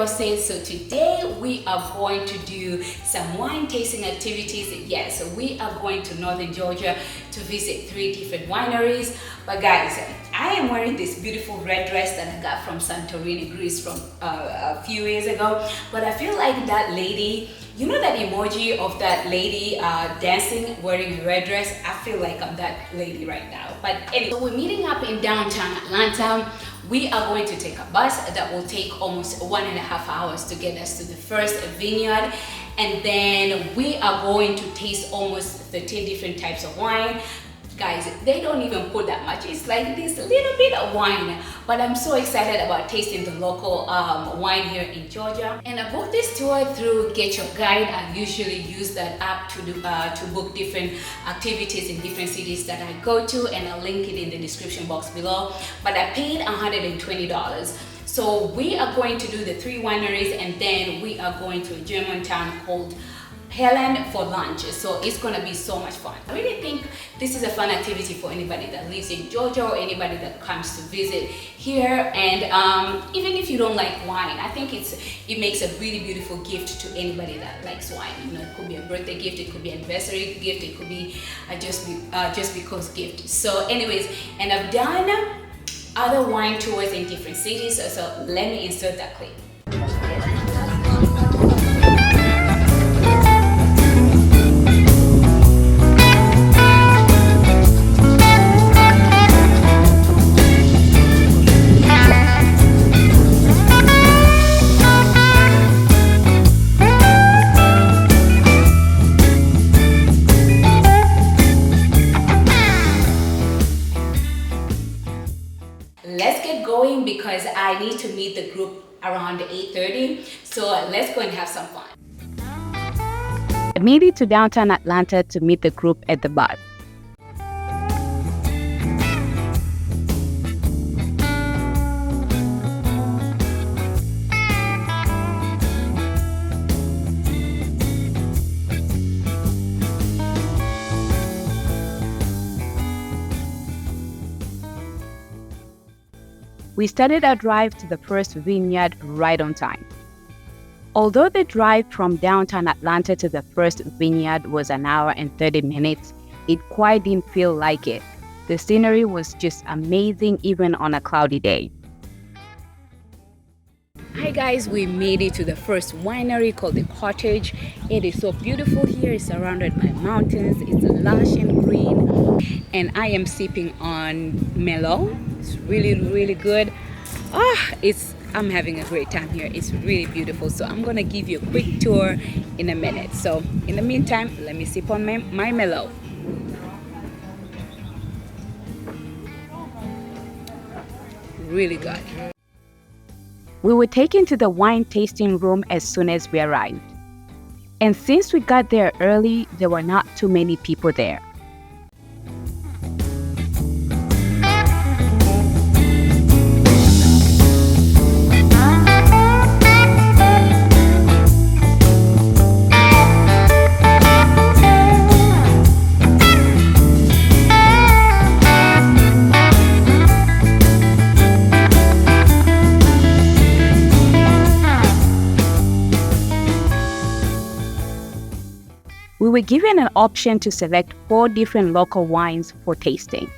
girl says. So today we are going to do some wine tasting activities. Yes, so we are going to Northern Georgia to visit 3 different wineries. But guys, I am wearing this beautiful red dress that I got from Santorini, Greece from a few years ago. But I feel like that lady, you know that emoji of that lady dancing wearing a red dress? I feel like I'm that lady right now. But anyway, so we're meeting up in downtown Atlanta. We are going to take a bus that will take almost 1.5 hours to get us to the first vineyard. And then we are going to taste almost 13 different types of wine. Guys, they don't even put that much. It's like this little bit of wine. But I'm so excited about tasting the local wine here in Georgia. And I booked this tour through Get Your Guide. I usually use that app to book different activities in different cities that I go to, and I'll link it in the description box below. But I paid $120. So we are going to do the 3 wineries, and then we are going to a German town called Helen for lunch. So it's gonna be so much fun. I really think this is a fun activity for anybody that lives in Georgia or anybody that comes to visit here. And even if you don't like wine, I think it makes a really beautiful gift to anybody that likes wine. You know, it could be a birthday gift, it could be an anniversary gift, it could be just because gift. So anyways, and I've done other wine tours in different cities. So let me insert that clip. Let's get going because I need to meet the group around 8:30. So let's go and have some fun. I made it to downtown Atlanta to meet the group at the bus. We started our drive to the first vineyard right on time. Although the drive from downtown Atlanta to the first vineyard was 1 hour and 30 minutes, it quite didn't feel like it. The scenery was just amazing even on a cloudy day. Hi guys, we made it to the first winery called the Cottage. It is so beautiful here. It's surrounded by mountains. It's lush and green. And I am sipping on Merlot. It's really good. I'm having a great time here. It's really beautiful. So I'm gonna give you a quick tour in a minute. So in the meantime, let me sip on my Merlot. Really good. We were taken to the wine tasting room as soon as we arrived. And since we got there early, there were not too many people there. We were given an option to select 4 different local wines for tasting.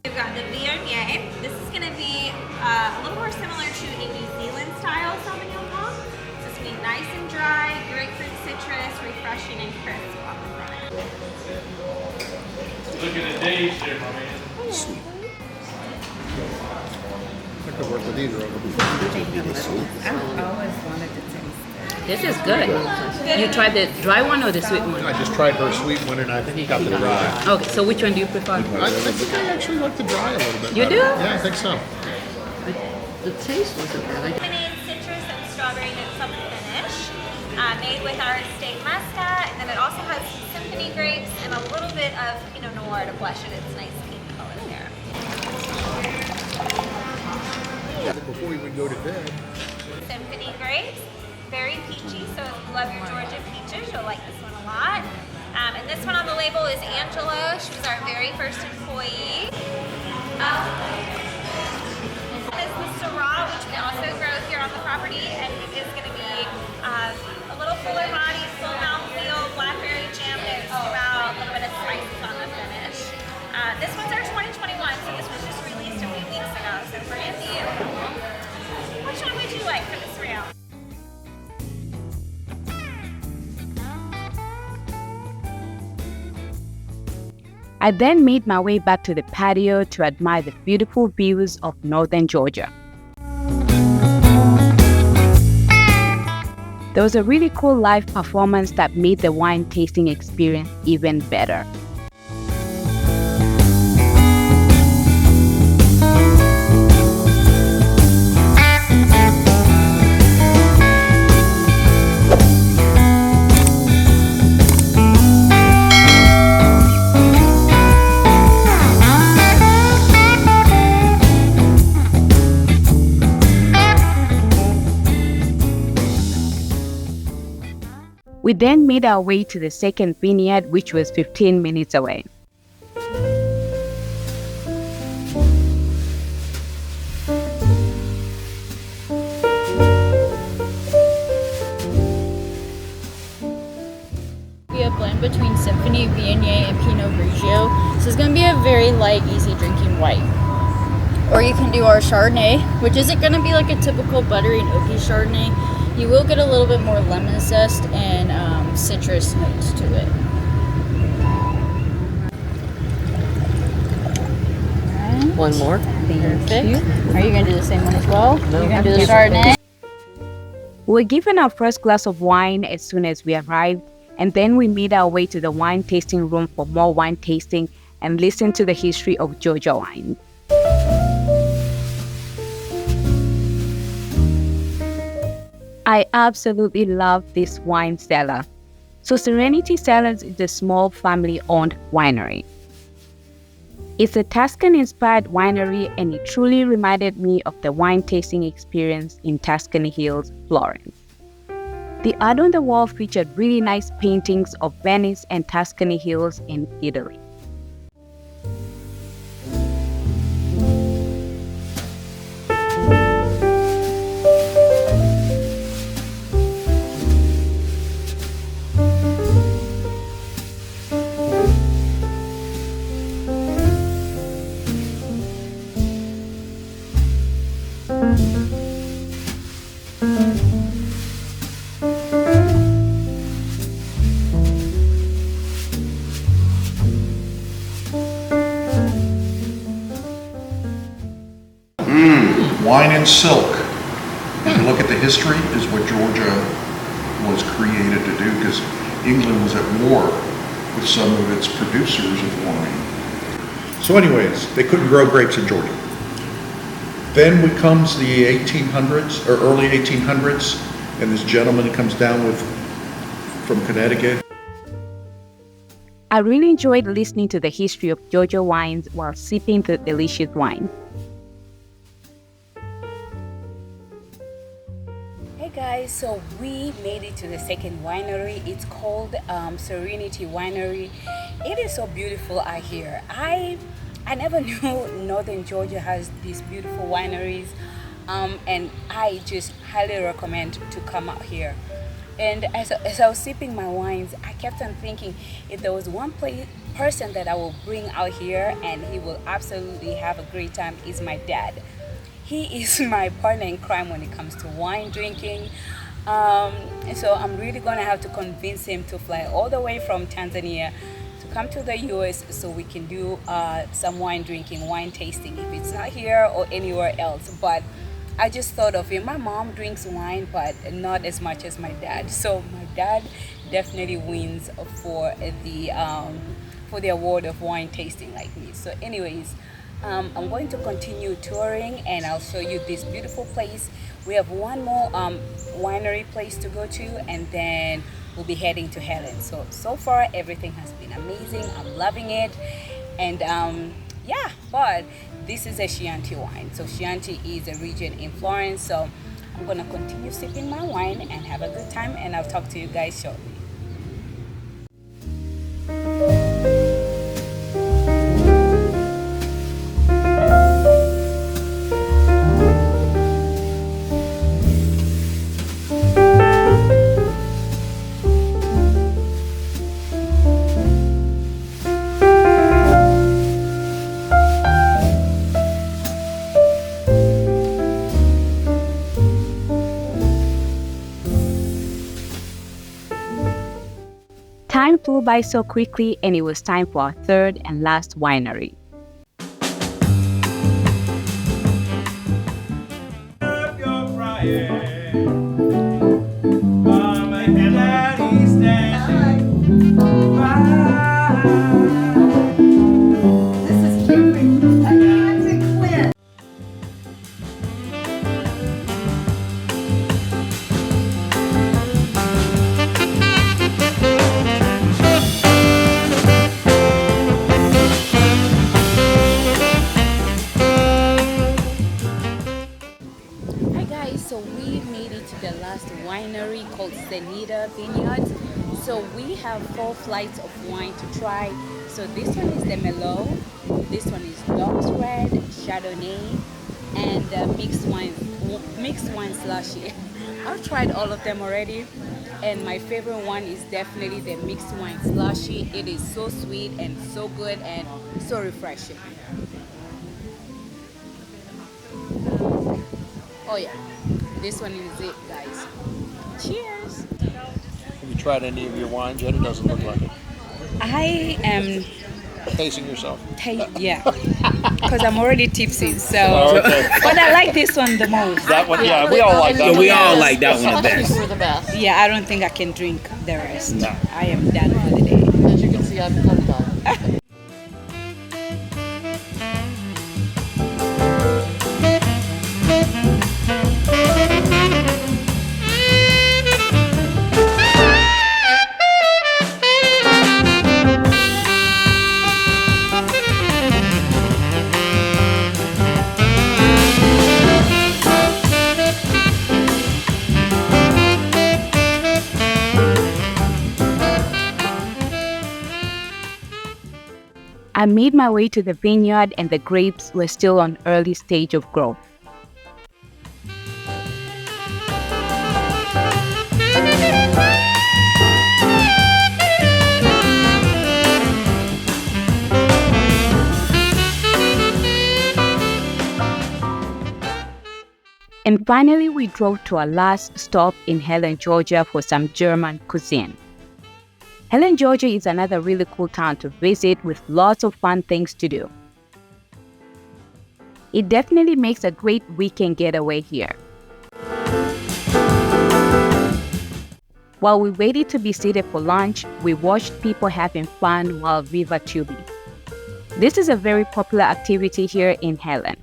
We've got the Viognier. This is going to be a little more similar to a New Zealand style Sauvignon Blanc. So it's going to be nice and dry, grapefruit citrus, refreshing and crisp on the front. Look at the days there, my man. Sweet. I could work with either of them. I've always wanted to taste it. This is good. You tried the dry one or the sweet one? I just tried her sweet one and I got the dry. Okay, so which one do you prefer? I think I actually like the dry a little bit You better. do? Yeah, I think so. The taste wasn't bad. Lemonade, citrus, and strawberry and summer finish. Made with our estate muscat, and then it also has symphony grapes and a little bit of Pinot Noir to flesh it. It's nice pink color there. Before we would go to bed. Symphony grapes, very peachy, so if you love your Georgia peaches, you'll like this one a lot. And this one on the label is Angela. She was our very first employee. This property, and it is going to be a little fuller body, full mouthfeel, blackberry jam notes throughout, a little bit of spices on the finish. This one's our 2021, so this was just released a few weeks ago, so brand new. Which one would you like for this round? I then made my way back to the patio to admire the beautiful views of Northern Georgia. There was a really cool live performance that made the wine tasting experience even better. We then made our way to the second vineyard, which was 15 minutes away. Be a blend between Symphony, Viognier, and Pinot Grigio. So it's going to be a very light, easy drinking white. Or you can do our Chardonnay, which isn't going to be like a typical buttery and oaky Chardonnay. You will get a little bit more lemon zest and citrus notes to it. Right. One more. Perfect. Are you going to do the same one as well? No. You're going to do the Chardonnay? We were given our first glass of wine as soon as we arrived, and then we made our way to the wine tasting room for more wine tasting and listen to the history of Georgia wine. I absolutely love this wine cellar. So Serenity Cellars is a small family-owned winery. It's a Tuscan-inspired winery, and it truly reminded me of the wine tasting experience in Tuscany Hills, Florence. The art on the wall featured really nice paintings of Venice and Tuscany Hills in Italy. Wine and silk. If you look at the history, is what Georgia was created to do, because England was at war with some of its producers of wine. So anyways, they couldn't grow grapes in Georgia. Then comes the 1800s, or early 1800s, and this gentleman comes down from Connecticut. I really enjoyed listening to the history of Georgia wines while sipping the delicious wine. Hey guys, so we made it to the second winery. It's called Serenity Winery. It is so beautiful out here. I never knew Northern Georgia has these beautiful wineries, and I just highly recommend to come out here. And as I was sipping my wines, I kept on thinking, if there was one person that I will bring out here and he will absolutely have a great time, is my dad. He is my partner in crime when it comes to wine drinking. And so I'm really going to have to convince him to fly all the way from Tanzania to come to the US so we can do some wine drinking, wine tasting, if it's not here or anywhere else. But I just thought of it. My mom drinks wine, but not as much as my dad. So my dad definitely wins for the award of wine tasting like me. So anyways, I'm going to continue touring and I'll show you this beautiful place. We have one more winery place to go to, and then we'll be heading to Helen. So far everything has been amazing. I'm loving it. And yeah, but this is a Chianti wine. So Chianti is a region in Florence. So I'm gonna continue sipping my wine and have a good time, and I'll talk to you guys shortly. Time flew by so quickly, and it was time for our third and last winery. So we made it to the last winery called CeNita Vineyard. So we have 4 flights of wine to try. So this one is the Merlot, this one is Dogs Red, Chardonnay, and mixed wine slushy. I've tried all of them already, and my favorite one is definitely the mixed wine slushy. It is so sweet and so good and so refreshing. Oh yeah, this one is it, guys. Cheers. Have you tried any of your wines yet? It doesn't look like it. I am Tasting yourself. yeah, because I'm already tipsy. So, Oh, okay. but I like this one the most. That one, yeah, we all like that Yeah, one. we all like that one the Slushies best. were the best. Yeah, I don't think I can drink the rest. No. I am done for the day. As you can see, I'm tongue-tied. I made my way to the vineyard, and the grapes were still on early stage of growth. And finally, we drove to our last stop in Helen, Georgia for some German cuisine. Helen, Georgia is another really cool town to visit with lots of fun things to do. It definitely makes a great weekend getaway here. While we waited to be seated for lunch, we watched people having fun while river tubing. This is a very popular activity here in Helen.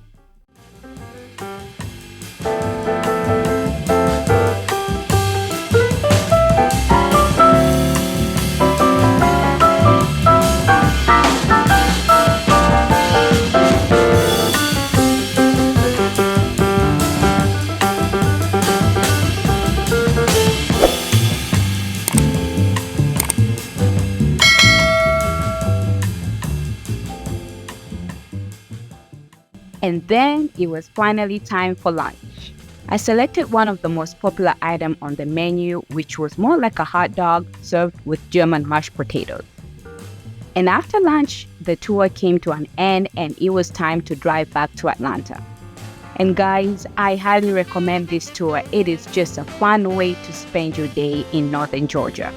And then it was finally time for lunch. I selected one of the most popular items on the menu, which was more like a hot dog served with German mashed potatoes. And after lunch, the tour came to an end and it was time to drive back to Atlanta. And guys, I highly recommend this tour. It is just a fun way to spend your day in Northern Georgia.